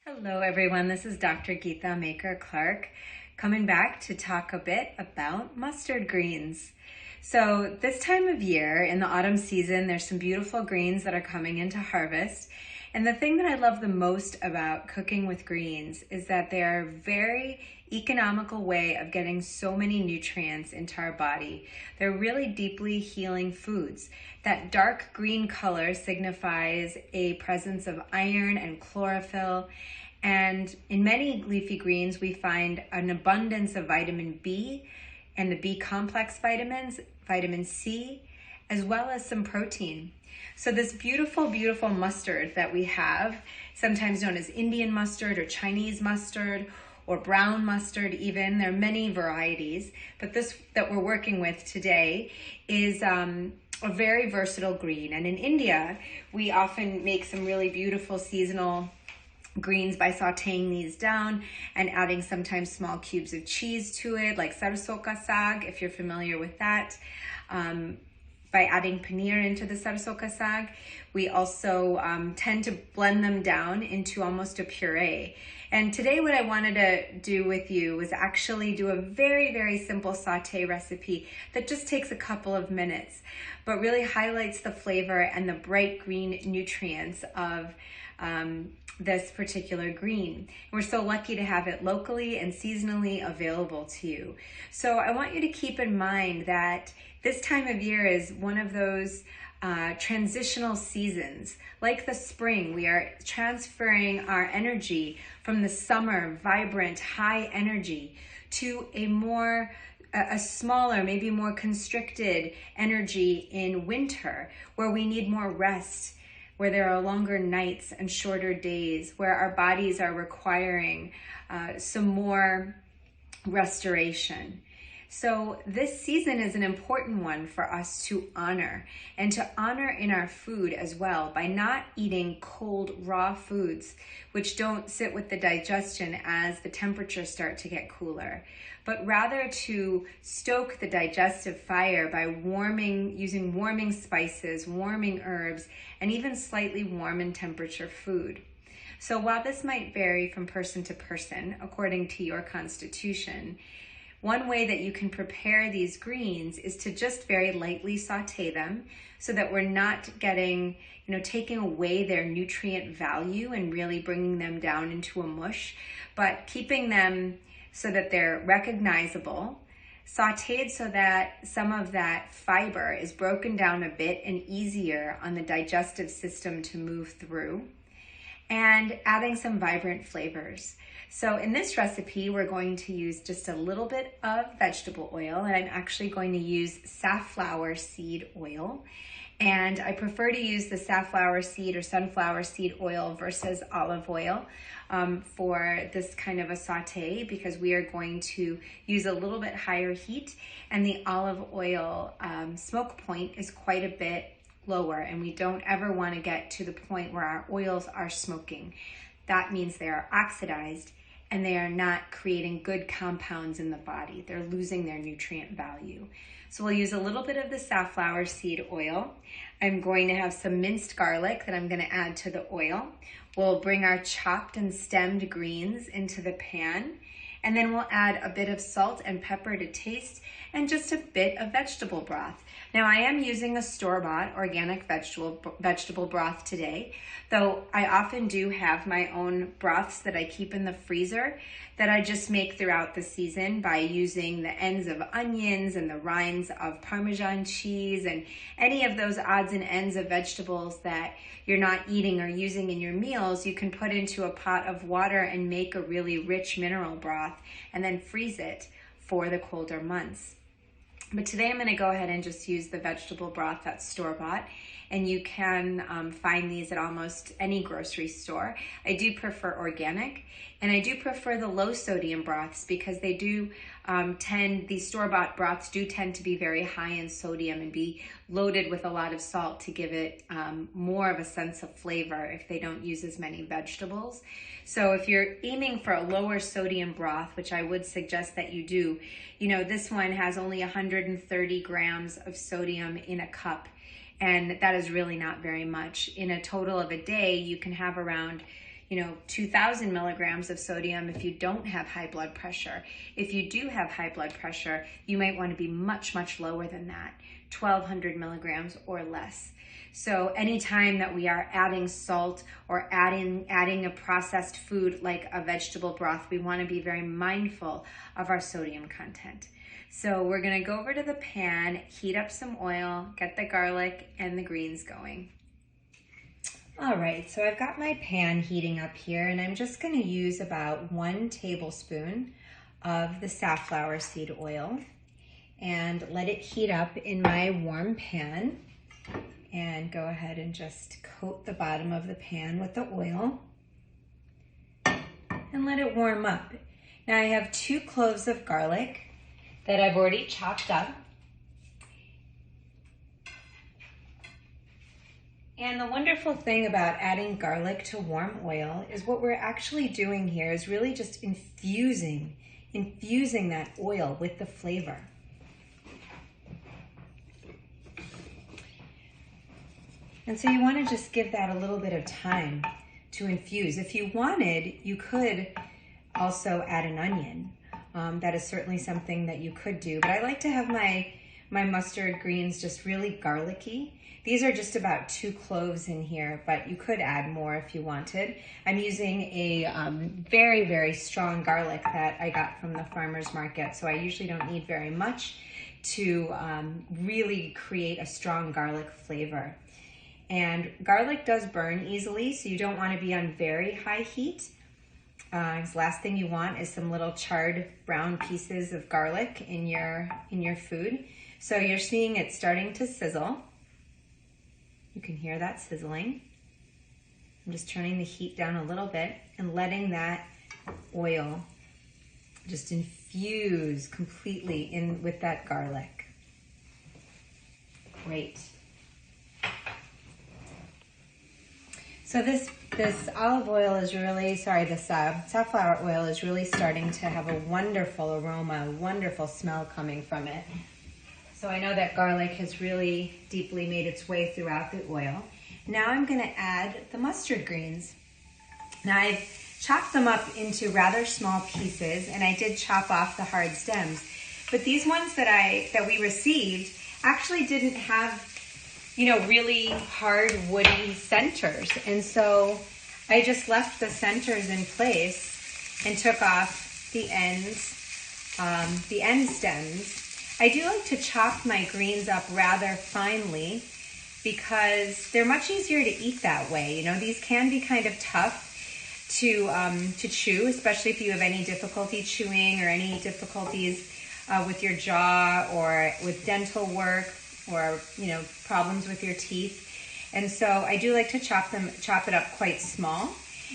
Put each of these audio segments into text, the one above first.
Hello everyone, this is Dr. Geeta Maker Clark coming back to talk a bit about mustard greens. So this time of year in the autumn season, there's some beautiful greens that are coming into harvest. And the thing that I love the most about cooking with greens is that they're a very economical way of getting so many nutrients into our body. They're really deeply healing foods. That dark green color signifies a presence of iron and chlorophyll. And in many leafy greens, we find an abundance of vitamin B and the B complex vitamins, vitamin C, as well as some protein. So this beautiful, beautiful mustard that we have, sometimes known as Indian mustard or Chinese mustard or brown mustard even, there are many varieties, but this that we're working with today is a very versatile green. And in India, we often make some really beautiful seasonal greens by sauteing these down and adding sometimes small cubes of cheese to it, like sarson ka saag, if you're familiar with that. By adding paneer into the sarson ka saag. We also tend to blend them down into almost a puree. And today what I wanted to do with you was actually do a very, very simple saute recipe that just takes a couple of minutes, but really highlights the flavor and the bright green nutrients of this particular green. We're so lucky to have it locally and seasonally available to you. So I want you to keep in mind that this time of year is one of those transitional seasons. Like the spring, we are transferring our energy from the summer, vibrant, high energy to a smaller, maybe more constricted energy in winter, where we need more rest, where there are longer nights and shorter days, where our bodies are requiring some more restoration. So this season is an important one for us to honor, and to honor in our food as well by not eating cold, raw foods, which don't sit with the digestion as the temperatures start to get cooler, but rather to stoke the digestive fire by using warming spices, warming herbs, and even slightly warm in temperature food. So while this might vary from person to person, according to your constitution, one way that you can prepare these greens is to just very lightly saute them so that we're not taking away their nutrient value and really bringing them down into a mush, but keeping them so that they're recognizable, sauteed so that some of that fiber is broken down a bit and easier on the digestive system to move through, and adding some vibrant flavors. So in this recipe, we're going to use just a little bit of vegetable oil, and I'm actually going to use safflower seed oil. And I prefer to use the safflower seed or sunflower seed oil versus olive oil for this kind of a saute, because we are going to use a little bit higher heat, and the olive oil smoke point is quite a bit lower, and we don't ever want to get to the point where our oils are smoking. That means they are oxidized and they are not creating good compounds in the body. They're losing their nutrient value. So we'll use a little bit of the safflower seed oil. I'm going to have some minced garlic that I'm going to add to the oil. We'll bring our chopped and stemmed greens into the pan, and then we'll add a bit of salt and pepper to taste, and just a bit of vegetable broth. Now I am using a store-bought organic vegetable broth today, though I often do have my own broths that I keep in the freezer that I just make throughout the season by using the ends of onions and the rinds of Parmesan cheese and any of those odds and ends of vegetables that you're not eating or using in your meals. You can put into a pot of water and make a really rich mineral broth and then freeze it for the colder months. But today I'm going to go ahead and just use the vegetable broth that's store-bought, and you can find these at almost any grocery store. I do prefer organic, and I do prefer the low sodium broths because they do these store-bought broths do tend to be very high in sodium and be loaded with a lot of salt to give it more of a sense of flavor if they don't use as many vegetables. So if you're aiming for a lower sodium broth, which I would suggest that you do, this one has only 130 grams of sodium in a cup, and that is really not very much. In a total of a day, you can have around 2,000 milligrams of sodium if you don't have high blood pressure. If you do have high blood pressure, you might want to be much, much lower than that, 1,200 milligrams or less. So anytime that we are adding salt or adding a processed food like a vegetable broth, we want to be very mindful of our sodium content. So we're going to go over to the pan, heat up some oil, get the garlic and the greens going. All right, so I've got my pan heating up here, and I'm just going to use about 1 tablespoon of the safflower seed oil and let it heat up in my warm pan. And go ahead and just coat the bottom of the pan with the oil and let it warm up. Now I have 2 cloves of garlic that I've already chopped up. And the wonderful thing about adding garlic to warm oil is what we're actually doing here is really just infusing that oil with the flavor. And so you want to just give that a little bit of time to infuse. If you wanted, you could also add an onion. That is certainly something that you could do. But I like to have my mustard greens just really garlicky. These are just about 2 cloves in here, but you could add more if you wanted. I'm using a very, very strong garlic that I got from the farmer's market, so I usually don't need very much to really create a strong garlic flavor. And garlic does burn easily, so you don't want to be on very high heat. The last thing you want is some little charred brown pieces of garlic in your food. So you're seeing it starting to sizzle. You can hear that sizzling. I'm just turning the heat down a little bit and letting that oil just infuse completely in with that garlic. Great. So this olive oil is really, this safflower oil is really starting to have a wonderful aroma, a wonderful smell coming from it. So I know that garlic has really deeply made its way throughout the oil. Now I'm going to add the mustard greens. Now I've chopped them up into rather small pieces, and I did chop off the hard stems. But these ones that we received actually didn't have really hard woody centers. And so I just left the centers in place and took off the end stems. I do like to chop my greens up rather finely because they're much easier to eat that way. These can be kind of tough to chew, especially if you have any difficulty chewing or any difficulties with your jaw or with dental work, or problems with your teeth. And so I do like to chop it up quite small,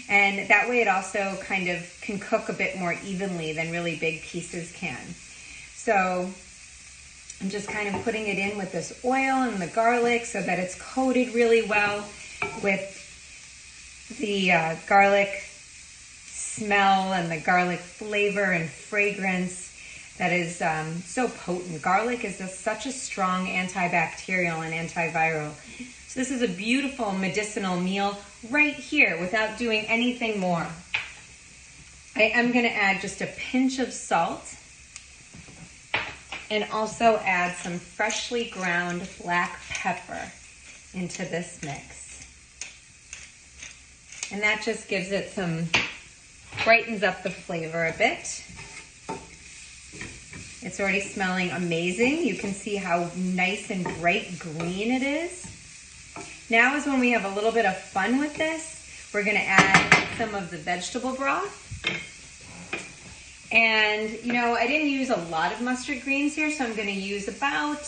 and that way it also kind of can cook a bit more evenly than really big pieces can. So I'm just kind of putting it in with this oil and the garlic so that it's coated really well with the garlic smell and the garlic flavor and fragrance that is so potent. Garlic is such a strong antibacterial and antiviral. So this is a beautiful medicinal meal right here without doing anything more. I am going to add just a pinch of salt and also add some freshly ground black pepper into this mix. And that just gives it brightens up the flavor a bit. It's already smelling amazing. You can see how nice and bright green it is. Now is when we have a little bit of fun with this. We're going to add some of the vegetable broth. And, I didn't use a lot of mustard greens here, so I'm going to use about,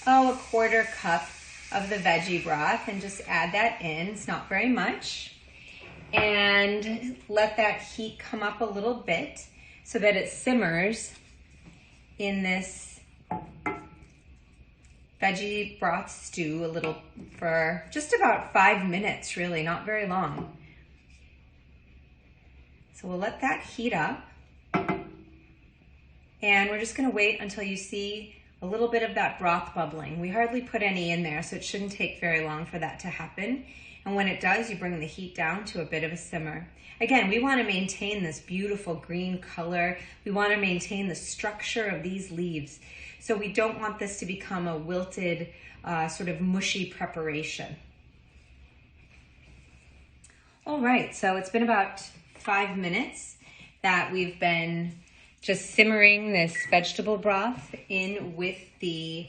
a 1/4 cup of the veggie broth and just add that in. It's not very much. And let that heat come up a little bit so that it simmers in this veggie broth stew for just about 5 minutes, really, not very long. So we'll let that heat up. And we're just going to wait until you see a little bit of that broth bubbling. We hardly put any in there, so it shouldn't take very long for that to happen. And when it does, you bring the heat down to a bit of a simmer. Again, we want to maintain this beautiful green color. We want to maintain the structure of these leaves. So we don't want this to become a wilted, sort of mushy preparation. All right, so it's been about 5 minutes that we've been just simmering this vegetable broth in with the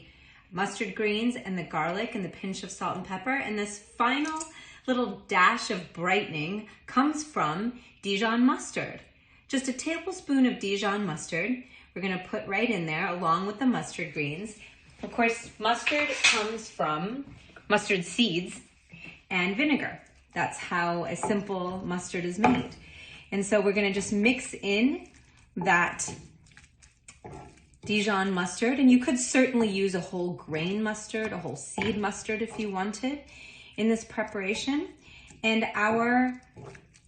mustard greens and the garlic and the pinch of salt and pepper. And this final little dash of brightening comes from Dijon mustard. Just a tablespoon of Dijon mustard we're gonna put right in there along with the mustard greens. Of course, mustard comes from mustard seeds and vinegar. That's how a simple mustard is made. And so we're gonna just mix in that Dijon mustard, and you could certainly use a whole grain mustard, a whole seed mustard if you wanted in this preparation. And our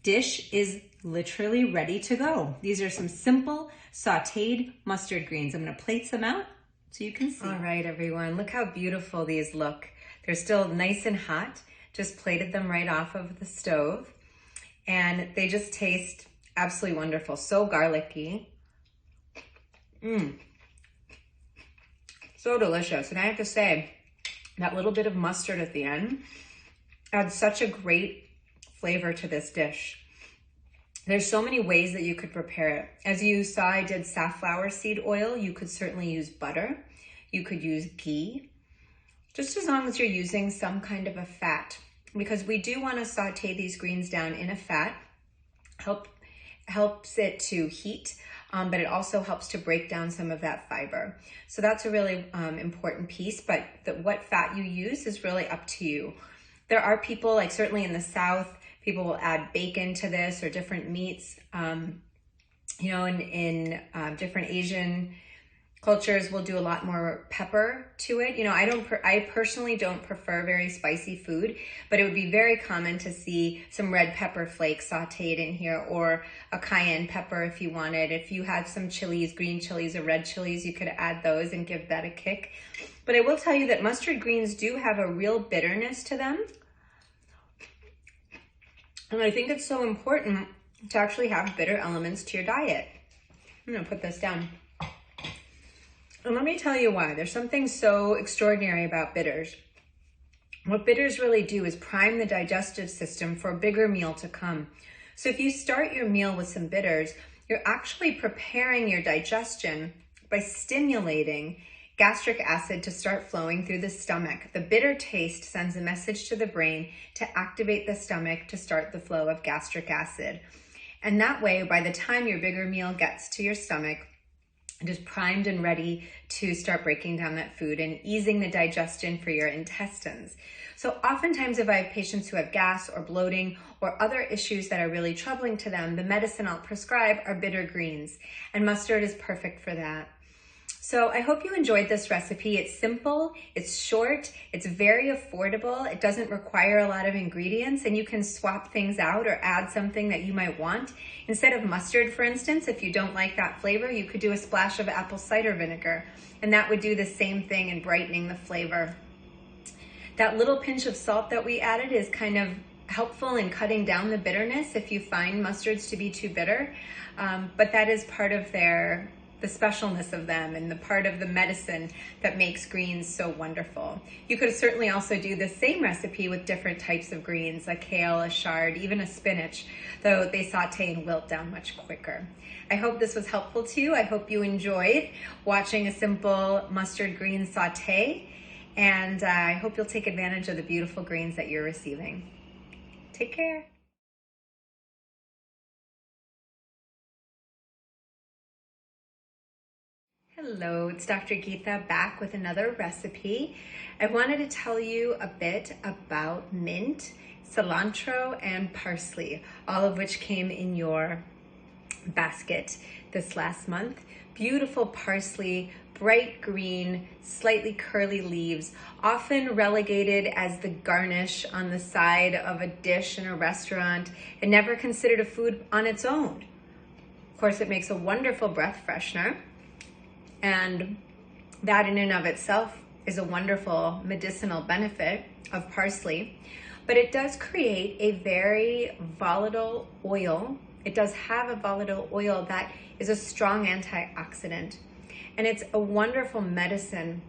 dish is literally ready to go. These are some simple sauteed mustard greens. I'm gonna plate some out so you can see. All right, everyone, look how beautiful these look. They're still nice and hot. Just plated them right off of the stove. And they just taste absolutely wonderful. So garlicky. So delicious. And I have to say, that little bit of mustard at the end adds such a great flavor to this dish. There's so many ways that you could prepare it. As you saw, I did safflower seed oil. You could certainly use butter. You could use ghee, just as long as you're using some kind of a fat, because we do want to saute these greens down in a fat. Helps it to heat, but it also helps to break down some of that fiber. So that's a really important piece, but what fat you use is really up to you. There are people, like certainly in the South, people will add bacon to this or different meats. You know, in different Asian cultures, we'll do a lot more pepper to it. You know, I personally don't prefer very spicy food, but it would be very common to see some red pepper flakes sauteed in here, or a cayenne pepper if you wanted. If you had some chilies, green chilies or red chilies, you could add those and give that a kick. But I will tell you that mustard greens do have a real bitterness to them. And I think it's so important to actually have bitter elements to your diet. I'm gonna put this down. And let me tell you why. There's something so extraordinary about bitters. What bitters really do is prime the digestive system for a bigger meal to come. So if you start your meal with some bitters, you're actually preparing your digestion by stimulating gastric acid to start flowing through the stomach. The bitter taste sends a message to the brain to activate the stomach to start the flow of gastric acid. And that way, by the time your bigger meal gets to your stomach, it is primed and ready to start breaking down that food and easing the digestion for your intestines. So oftentimes if I have patients who have gas or bloating or other issues that are really troubling to them, the medicine I'll prescribe are bitter greens, and mustard is perfect for that. So I hope you enjoyed this recipe. It's simple, it's short, it's very affordable, it doesn't require a lot of ingredients, and you can swap things out or add something that you might want. Instead of mustard, for instance, if you don't like that flavor, you could do a splash of apple cider vinegar, and that would do the same thing in brightening the flavor. That little pinch of salt that we added is kind of helpful in cutting down the bitterness if you find mustards to be too bitter, but that is part of the specialness of them and the part of the medicine that makes greens so wonderful. You could certainly also do the same recipe with different types of greens, a kale, a chard, even a spinach, though they saute and wilt down much quicker. I hope this was helpful to you. I hope you enjoyed watching a simple mustard green saute, and I hope you'll take advantage of the beautiful greens that you're receiving. Take care. Hello, it's Dr. Geeta back with another recipe. I wanted to tell you a bit about mint, cilantro, and parsley, all of which came in your basket this last month. Beautiful parsley, bright green, slightly curly leaves, often relegated as the garnish on the side of a dish in a restaurant and never considered a food on its own. Of course, it makes a wonderful breath freshener. And that in and of itself is a wonderful medicinal benefit of parsley. but it does create a very volatile oil. It does have a volatile oil that is a strong antioxidant, and it's a wonderful medicine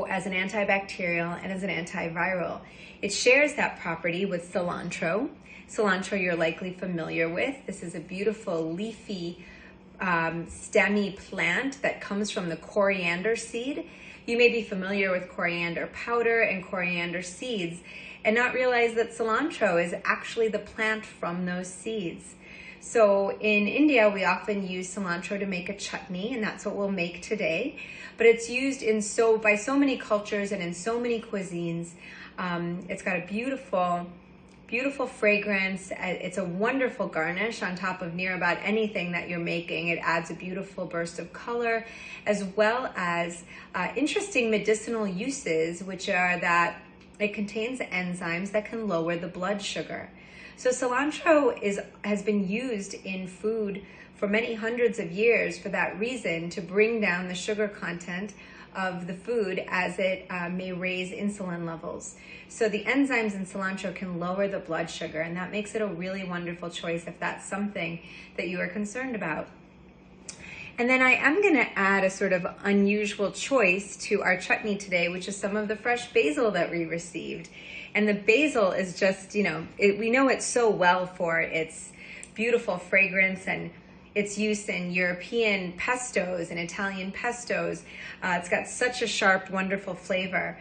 as an antibacterial and as an antiviral. It shares that property with cilantro. Cilantro you're likely familiar with. This is a beautiful leafy stemmy plant that comes from the coriander seed. You may be familiar with coriander powder and coriander seeds and not realize that cilantro is actually the plant from those seeds. So in India, we often use cilantro to make a chutney, and that's what we'll make today. But it's used by so many cultures and in so many cuisines. It's got a beautiful fragrance. It's a wonderful garnish on top of near about anything that you're making. It adds a beautiful burst of color, as well as interesting medicinal uses, which are that it contains enzymes that can lower the blood sugar. So cilantro has been used in food for many hundreds of years for that reason, to bring down the sugar content of the food, as it may raise insulin levels. So the enzymes in cilantro can lower the blood sugar, and that makes it a really wonderful choice if that's something that you are concerned about. And then I am going to add a sort of unusual choice to our chutney today, which is some of the fresh basil that we received. And the basil is just, we know it so well for its beautiful fragrance and its use in European pestos and Italian pestos. It's got such a sharp, wonderful flavor.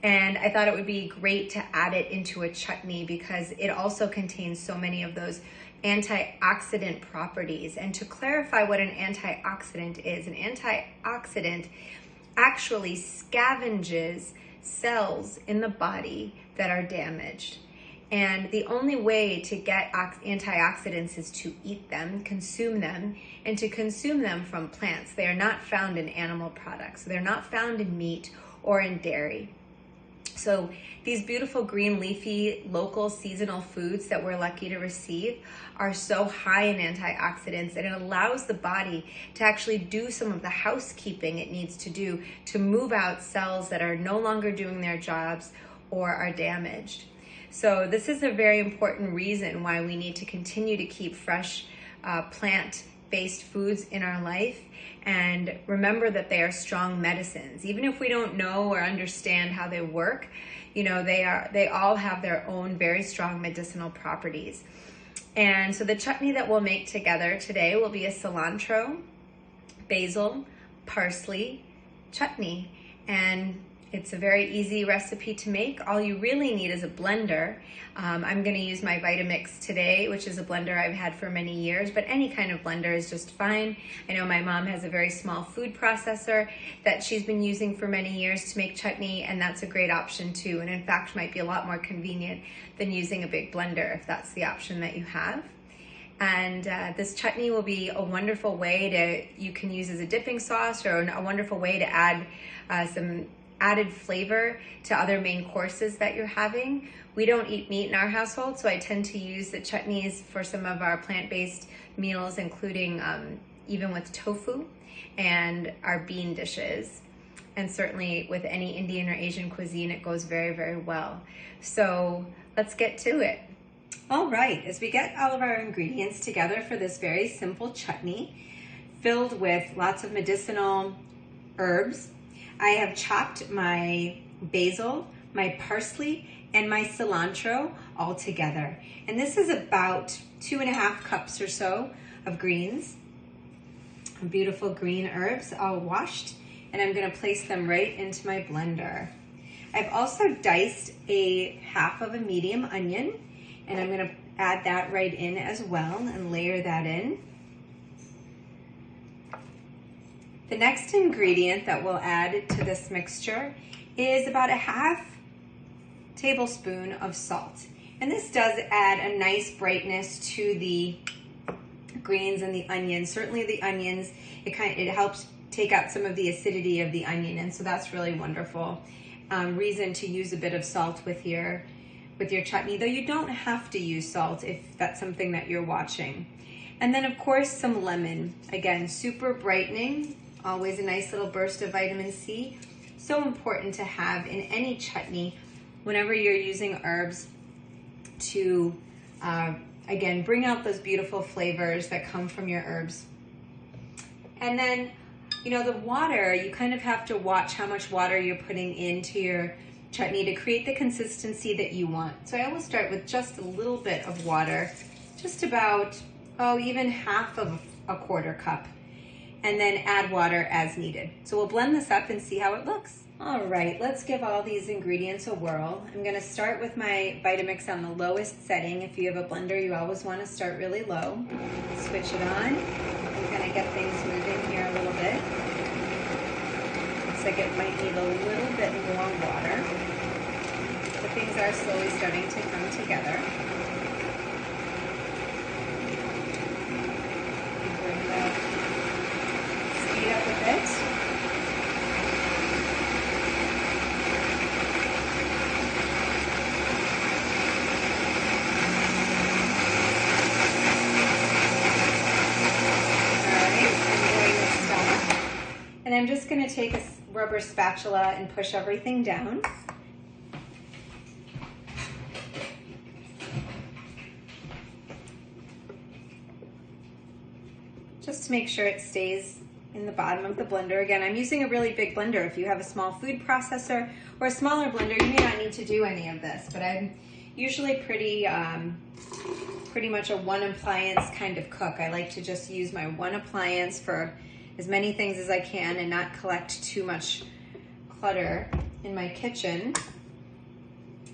And I thought it would be great to add it into a chutney because it also contains so many of those antioxidant properties. And to clarify what an antioxidant is, an antioxidant actually scavenges cells in the body that are damaged. And the only way to get antioxidants is to eat them, consume them, and to consume them from plants. They are not found in animal products. They're not found in meat or in dairy. So these beautiful green leafy local seasonal foods that we're lucky to receive are so high in antioxidants, and it allows the body to actually do some of the housekeeping it needs to do to move out cells that are no longer doing their jobs or are damaged. So this is a very important reason why we need to continue to keep fresh plant-based foods in our life, and remember that they are strong medicines. Even if we don't know or understand how they work, they all have their own very strong medicinal properties. And so the chutney that we'll make together today will be a cilantro, basil, parsley chutney. And it's a very easy recipe to make. All you really need is a blender. I'm gonna use my Vitamix today, which is a blender I've had for many years, but any kind of blender is just fine. I know my mom has a very small food processor that she's been using for many years to make chutney, and that's a great option too. And in fact, might be a lot more convenient than using a big blender if that's the option that you have. And this chutney will be a wonderful way you can use as a dipping sauce, or a wonderful way to add some added flavor to other main courses that you're having. We don't eat meat in our household, so I tend to use the chutneys for some of our plant-based meals, including even with tofu and our bean dishes. And certainly with any Indian or Asian cuisine, it goes very, very well. So let's get to it. All right, as we get all of our ingredients together for this very simple chutney, filled with lots of medicinal herbs, I have chopped my basil, my parsley, and my cilantro all together. And this is about 2.5 cups or so of greens, beautiful green herbs, all washed, and I'm gonna place them right into my blender. I've also diced a half of a medium onion, and I'm gonna add that right in as well and layer that in. The next ingredient that we'll add to this mixture is about a half tablespoon of salt. And this does add a nice brightness to the greens and the onions. Certainly the onions, it helps take out some of the acidity of the onion, and so that's really wonderful reason to use a bit of salt with your chutney, though you don't have to use salt if that's something that you're watching. And then of course some lemon. Again, super brightening. Always a nice little burst of vitamin C. So important to have in any chutney whenever you're using herbs to, again, bring out those beautiful flavors that come from your herbs. And then, you know, the water, you kind of have to watch how much water you're putting into your chutney to create the consistency that you want. So I always start with just a little bit of water, just about, even half of a quarter cup, and then add water as needed. So we'll blend this up and see how it looks. All right, let's give all these ingredients a whirl. I'm gonna start with my Vitamix on the lowest setting. If you have a blender, you always wanna start really low. Switch it on. I'm gonna get things moving here a little bit. Looks like it might need a little bit more water, but things are slowly starting to come together. We're gonna speed up a bit. And I'm just going to take a rubber spatula and push everything down. Just to make sure it stays in the bottom of the blender. Again, I'm using a really big blender. If you have a small food processor or a smaller blender, you may not need to do any of this, but I'm usually pretty much a one appliance kind of cook. I like to just use my one appliance for as many things as I can and not collect too much clutter in my kitchen.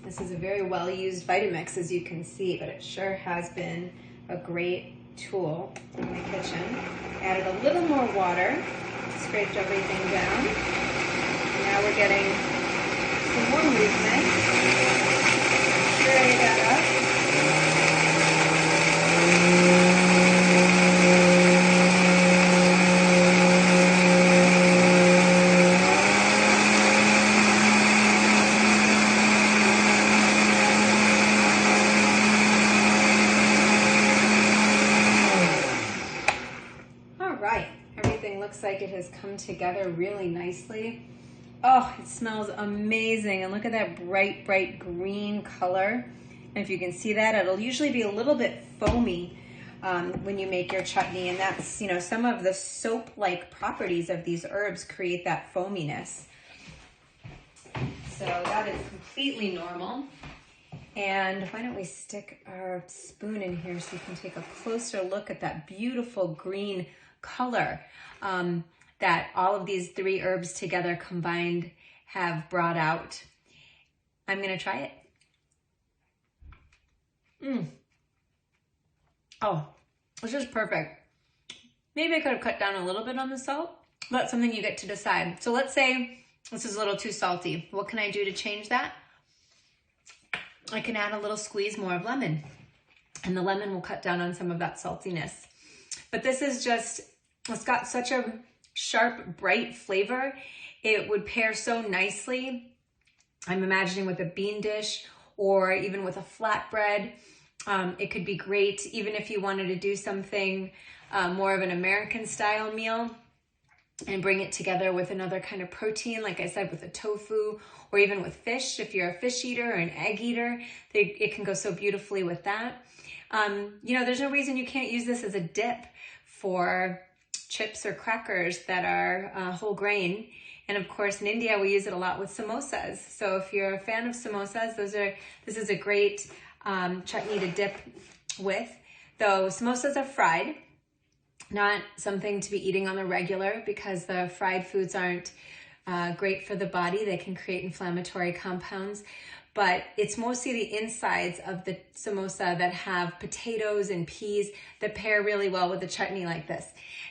This is a very well used Vitamix, as you can see, but it sure has been a great tool in my kitchen. Added a little more water, scraped everything down. And now we're getting some more movement. Stirring that up. Looks like it has come together really nicely. Oh, it smells amazing. And look at that bright, bright green color. And if you can see that, it'll usually be a little bit foamy when you make your chutney. And that's, you know, some of the soap-like properties of these herbs create that foaminess. So that is completely normal. And why don't we stick our spoon in here so you can take a closer look at that beautiful green color that all of these three herbs together combined have brought out. I'm gonna try it. Oh, it's just perfect. Maybe I could have cut down a little bit on the salt, but that's something you get to decide. So let's say this is a little too salty. What can I do to change that? I can add a little squeeze more of lemon, and the lemon will cut down on some of that saltiness. But this is just, it's got such a sharp, bright flavor. It would pair so nicely, I'm imagining, with a bean dish or even with a flatbread. It could be great even if you wanted to do something more of an American style meal and bring it together with another kind of protein, like I said, with a tofu, or even with fish. If you're a fish eater or an egg eater, it can go so beautifully with that. You know, there's no reason you can't use this as a dip for chips or crackers that are whole grain. And of course, in India, we use it a lot with samosas. So if you're a fan of samosas, this is a great chutney to dip with. Though samosas are fried, not something to be eating on the regular, because the fried foods aren't great for the body. They can create inflammatory compounds. But it's mostly the insides of the samosa that have potatoes and peas that pair really well with a chutney like this.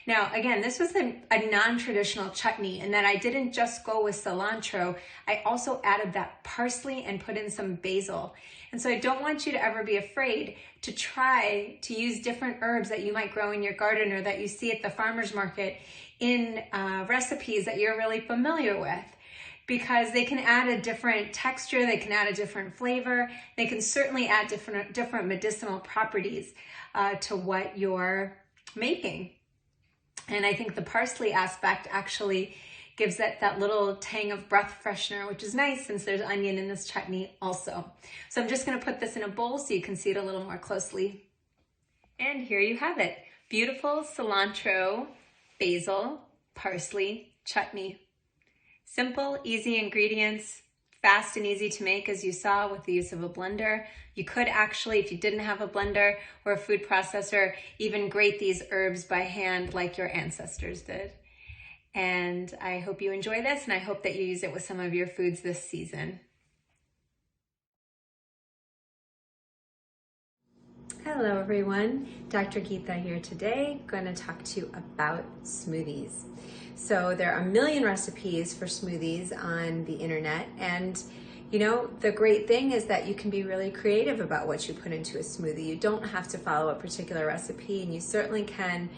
Now, again, this was a non-traditional chutney, in that I didn't just go with cilantro. I also added that parsley and put in some basil. And so I don't want you to ever be afraid to try to use different herbs that you might grow in your garden or that you see at the farmer's market in recipes that you're really familiar with, because they can add a different texture, they can add a different flavor, they can certainly add different medicinal properties to what you're making. And I think the parsley aspect actually Gives it that little tang of breath freshener, which is nice since there's onion in this chutney also. So I'm just gonna put this in a bowl so you can see it a little more closely. And here you have it. Beautiful cilantro, basil, parsley chutney. Simple, easy ingredients, fast and easy to make, as you saw with the use of a blender. You could actually, if you didn't have a blender or a food processor, even grate these herbs by hand like your ancestors did. And I hope you enjoy this, and I hope that you use it with some of your foods this season. Hello everyone, Dr. Geeta here today. I'm going to talk to you about smoothies. So there are a million recipes for smoothies on the internet, and you know, the great thing is that you can be really creative about what you put into a smoothie. You don't have to follow a particular recipe, and you certainly can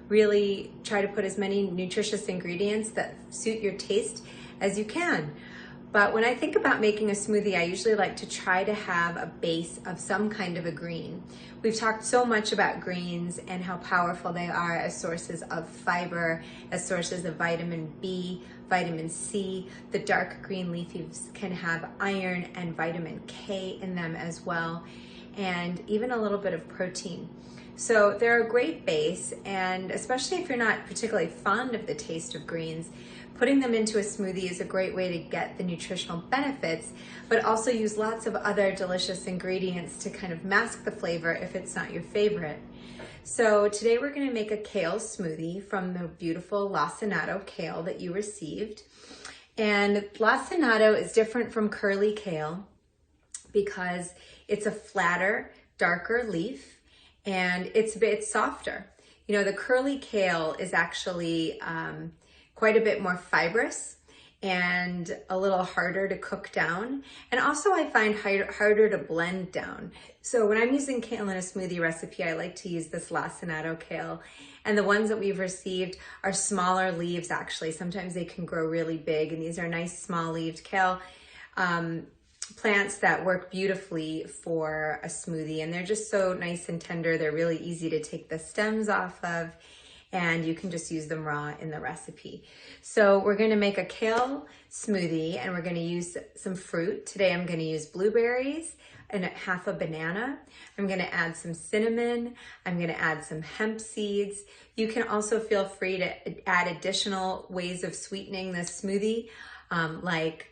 really try to put as many nutritious ingredients that suit your taste as you can. But when I think about making a smoothie, I usually like to try to have a base of some kind of a green. We've talked so much about greens and how powerful they are as sources of fiber, as sources of vitamin B, vitamin C. The dark green leaf leaves can have iron and vitamin K in them as well, and even a little bit of protein. So they're a great base, and especially if you're not particularly fond of the taste of greens, putting them into a smoothie is a great way to get the nutritional benefits, but also use lots of other delicious ingredients to kind of mask the flavor if it's not your favorite. So today we're going to make a kale smoothie from the beautiful lacinato kale that you received. And lacinato is different from curly kale because it's a flatter, darker leaf, and it's a bit softer. You know, the curly kale is actually quite a bit more fibrous and a little harder to cook down. And also I find harder to blend down. So when I'm using kale in a smoothie recipe, I like to use this lacinato kale. And the ones that we've received are smaller leaves actually. Sometimes they can grow really big, and these are nice small leaved kale plants that work beautifully for a smoothie. And they're just so nice and tender. They're really easy to take the stems off of, and you can just use them raw in the recipe. So we're going to make a kale smoothie, and we're going to use some fruit. Today I'm going to use blueberries and half a banana. I'm going to add some cinnamon. I'm going to add some hemp seeds. You can also feel free to add additional ways of sweetening this smoothie, like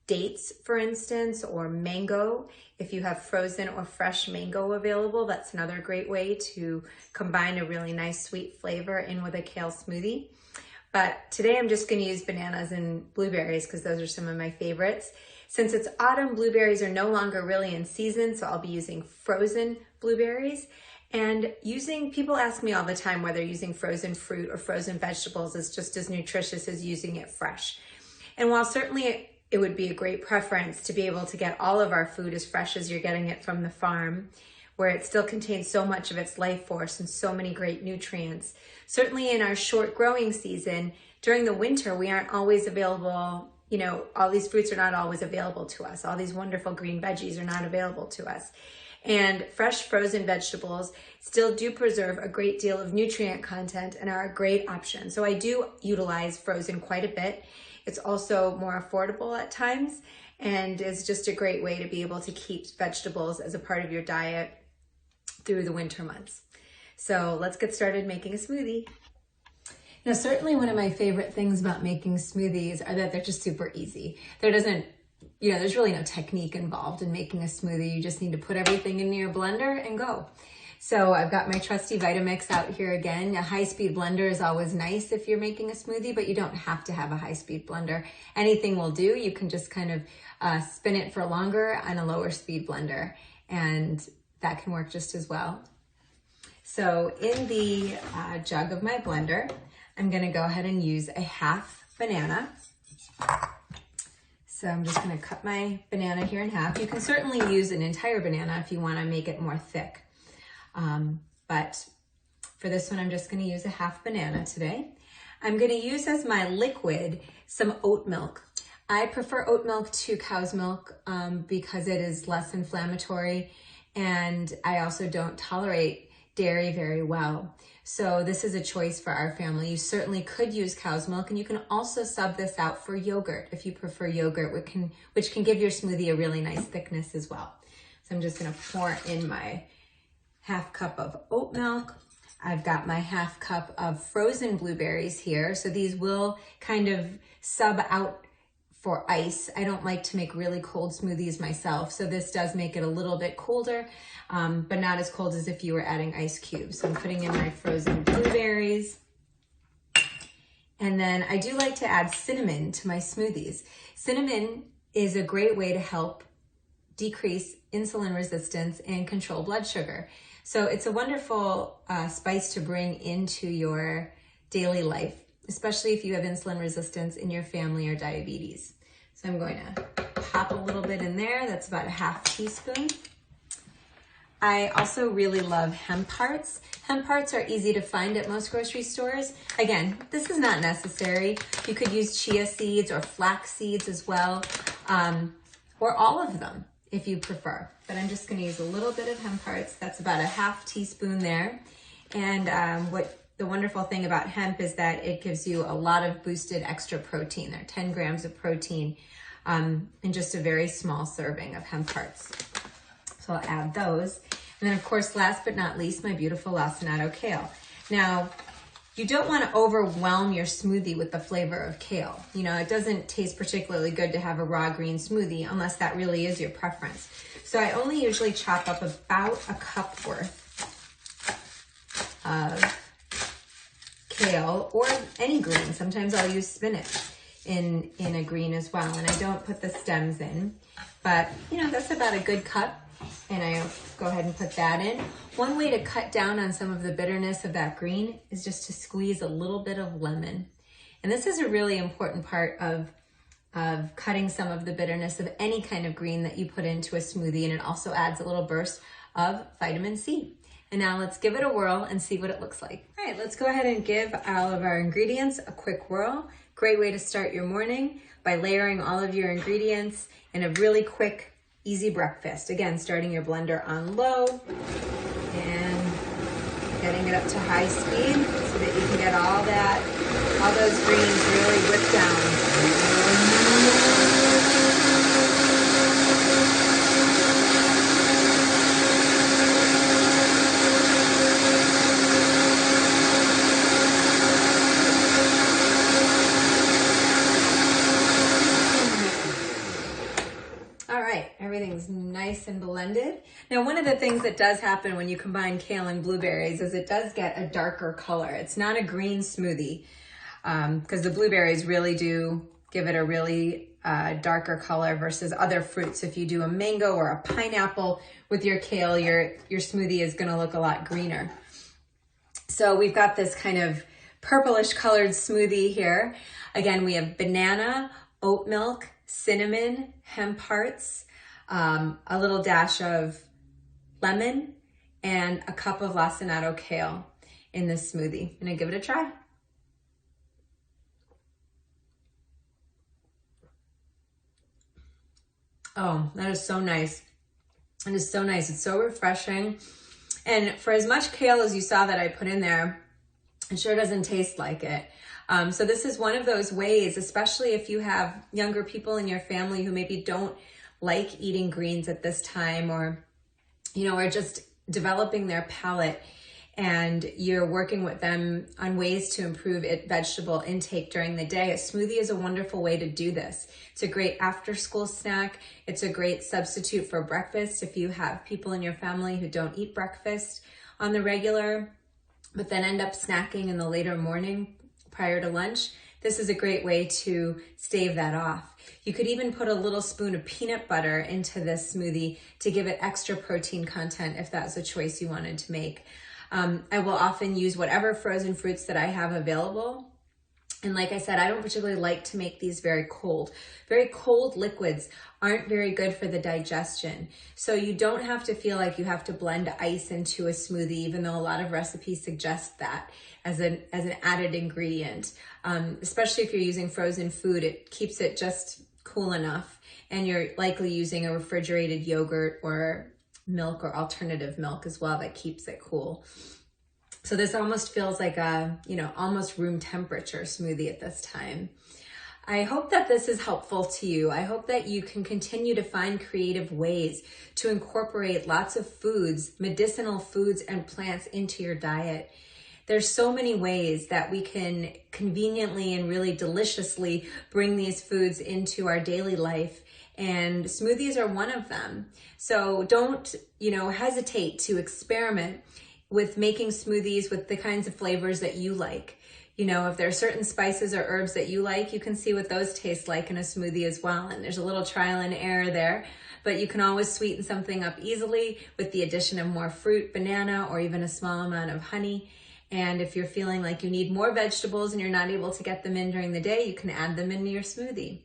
dates, for instance, or mango. If you have frozen or fresh mango available, that's another great way to combine a really nice sweet flavor in with a kale smoothie. But today I'm just going to use bananas and blueberries because those are some of my favorites. Since it's autumn, blueberries are no longer really in season, so I'll be using frozen blueberries. And people ask me all the time whether using frozen fruit or frozen vegetables is just as nutritious as using it fresh. And while certainly it would be a great preference to be able to get all of our food as fresh as you're getting it from the farm, where it still contains so much of its life force and so many great nutrients. Certainly in our short growing season, during the winter, we aren't always available, you know, all these fruits are not always available to us. All these wonderful green veggies are not available to us. And fresh frozen vegetables still do preserve a great deal of nutrient content and are a great option. So I do utilize frozen quite a bit. It's also more affordable at times, and is just a great way to be able to keep vegetables as a part of your diet through the winter months. So let's get started making a smoothie. Now, certainly one of my favorite things about making smoothies are that they're just super easy. There's really no technique involved in making a smoothie. You just need to put everything in your blender and go. So I've got my trusty Vitamix out here again. A high-speed blender is always nice if you're making a smoothie, but you don't have to have a high-speed blender. Anything will do. You can just kind of spin it for longer on a lower speed blender, and that can work just as well. So in the jug of my blender, I'm going to go ahead and use a half banana. So I'm just going to cut my banana here in half. You can certainly use an entire banana if you want to make it more thick. But for this one, I'm just going to use a half banana today. I'm going to use as my liquid some oat milk. I prefer oat milk to cow's milk because it is less inflammatory, and I also don't tolerate dairy very well. So this is a choice for our family. You certainly could use cow's milk, and you can also sub this out for yogurt if you prefer yogurt, which can give your smoothie a really nice thickness as well. So I'm just gonna pour in my half cup of oat milk. I've got my half cup of frozen blueberries here. So these will kind of sub out for ice. I don't like to make really cold smoothies myself, so this does make it a little bit colder, but not as cold as if you were adding ice cubes. So I'm putting in my frozen blueberries. And then I do like to add cinnamon to my smoothies. Cinnamon is a great way to help decrease insulin resistance and control blood sugar. So it's a wonderful spice to bring into your daily life, especially if you have insulin resistance in your family or diabetes. So I'm going to pop a little bit in there. That's about a half teaspoon. I also really love hemp hearts. Hemp hearts are easy to find at most grocery stores. Again, this is not necessary. You could use chia seeds or flax seeds as well, or all of them if you prefer. But I'm just gonna use a little bit of hemp hearts. That's about a half teaspoon there. And the wonderful thing about hemp is that it gives you a lot of boosted extra protein. There are 10 grams of protein in just a very small serving of hemp hearts. So I'll add those. And then of course, last but not least, my beautiful lacinato kale. Now, you don't want to overwhelm your smoothie with the flavor of kale. You know, it doesn't taste particularly good to have a raw green smoothie unless that really is your preference. So I only usually chop up about a cup worth of kale or any green. Sometimes I'll use spinach in a green as well. And I don't put the stems in, but you know, that's about a good cup. And I go ahead and put that in. One way to cut down on some of the bitterness of that green is just to squeeze a little bit of lemon. And this is a really important part of cutting some of the bitterness of any kind of green that you put into a smoothie. And it also adds a little burst of vitamin C. And now let's give it a whirl and see what it looks like. All right, let's go ahead and give all of our ingredients a quick whirl. Great way to start your morning by layering all of your ingredients in a really quick, easy breakfast. Again, starting your blender on low and getting it up to high speed so that you can get all those greens really whipped down. Everything's nice and blended. Now, one of the things that does happen when you combine kale and blueberries is it does get a darker color. It's not a green smoothie because the blueberries really do give it a really darker color versus other fruits. If you do a mango or a pineapple with your kale, your smoothie is going to look a lot greener. So we've got this kind of purplish colored smoothie here. Again, we have banana, oat milk, cinnamon, hemp hearts, a little dash of lemon, and a cup of lacinato kale in this smoothie. I'm gonna give it a try. Oh, that is so nice. It is so nice. It's so refreshing. And for as much kale as you saw that I put in there, it sure doesn't taste like it. So this is one of those ways, especially if you have younger people in your family who maybe don't like eating greens at this time, or, you know, are just developing their palate, and you're working with them on ways to improve vegetable intake during the day. A smoothie is a wonderful way to do this. It's a great after-school snack. It's a great substitute for breakfast if you have people in your family who don't eat breakfast on the regular, but then end up snacking in the later morning prior to lunch. This is a great way to stave that off. You could even put a little spoon of peanut butter into this smoothie to give it extra protein content if that's a choice you wanted to make. I will often use whatever frozen fruits that I have available. And like I said, I don't particularly like to make these very cold. Very cold liquids aren't very good for the digestion. So you don't have to feel like you have to blend ice into a smoothie, even though a lot of recipes suggest that as an added ingredient. Especially if you're using frozen food, it keeps it just cool enough. And you're likely using a refrigerated yogurt or milk or alternative milk as well that keeps it cool. So this almost feels like a, almost room temperature smoothie at this time. I hope that this is helpful to you. I hope that you can continue to find creative ways to incorporate lots of foods, medicinal foods and plants into your diet. There's so many ways that we can conveniently and really deliciously bring these foods into our daily life, and smoothies are one of them. So don't, hesitate to experiment with making smoothies with the kinds of flavors that you like. If there are certain spices or herbs that you like, you can see what those taste like in a smoothie as well. And there's a little trial and error there, but you can always sweeten something up easily with the addition of more fruit, banana, or even a small amount of honey. And if you're feeling like you need more vegetables and you're not able to get them in during the day, you can add them into your smoothie.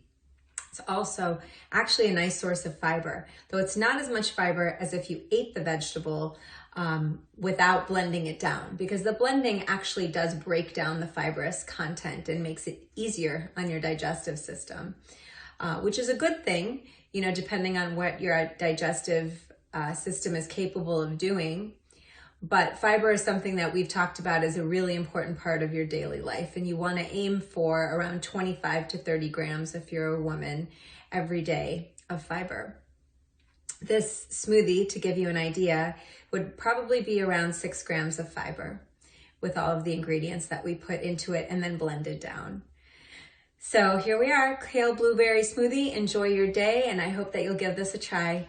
It's also actually a nice source of fiber, though it's not as much fiber as if you ate the vegetable without blending it down, because the blending actually does break down the fibrous content and makes it easier on your digestive system, which is a good thing, depending on what your digestive system is capable of doing. But fiber is something that we've talked about as a really important part of your daily life, and you want to aim for around 25 to 30 grams if you're a woman every day of fiber. This smoothie, to give you an idea, would probably be around 6 grams of fiber with all of the ingredients that we put into it and then blended down. So here we are, kale blueberry smoothie. Enjoy your day, and I hope that you'll give this a try.